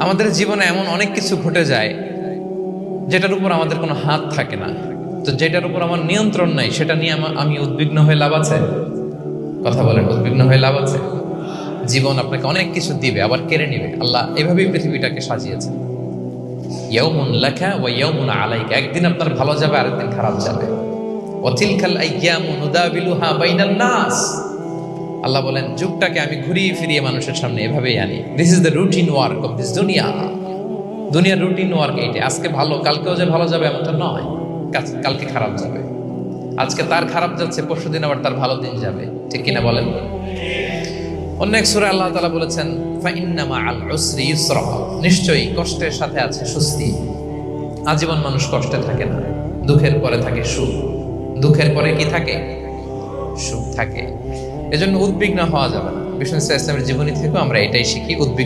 আমাদের জীবনে এমন অনেক কিছু ঘটে যায় যেটার উপর আমাদের কোনো হাত থাকে না। তো যেটার উপর আমার নিয়ন্ত্রণ নাই সেটা নিয়ে আমি উদ্বিগ্ন হয়ে লাভ আছে? কথা বলেন, উদ্বিগ্ন হয়ে লাভ আছে? জীবন আপনাকে অনেক কিছু দিবে, আবার কেড়ে নিবে। আল্লাহ এভাবেই পৃথিবীটাকে সাজিয়েছে। ইয়াউমুন লাকা ওয়া ইয়াউমুন আলাইকা, একদিন আপনার ভালো যাবে, আরেকদিন খারাপ যাবে। ওয়া তিলকাল আইয়ামু নুদাবিলুহা বাইনান নাস, আল্লাহ বলেন যুগটাকে আমি ঘুরিয়ে ফিরিয়ে মানুষের সামনে এভাবেই আনি। This is the routine work of this দুনিয়া। দুনিয়ার রুটিন ওয়ার্ক এইটা। আজকে ভালো, কালকেও যে ভালো যাবে এমনটা নয়, কালকে খারাপ যাবে। আজকে তার খারাপ যাচ্ছে, পরশুদিন আবার তার ভালো দিন যাবে। ঠিক কিনা বলেন? অন্য এক সূরায় আল্লাহ তাআলা বলেছেন ফাইন্না মাআল উসরি ইউসরা, নিশ্চয়ই কষ্টের সাথে আছে স্বস্তি। আজীবন মানুষ কষ্টে থাকে না, দুঃখের পরে থাকে সুখ। দুঃখের পরে কি থাকে? সুখ থাকে। এজন্য উদ্বিগ্ন হওয়া যাবে না। বিষ্ণু ইসলামের জীবনী থেকেও আমরা এটাই শিখি, উদ্বিগ্ন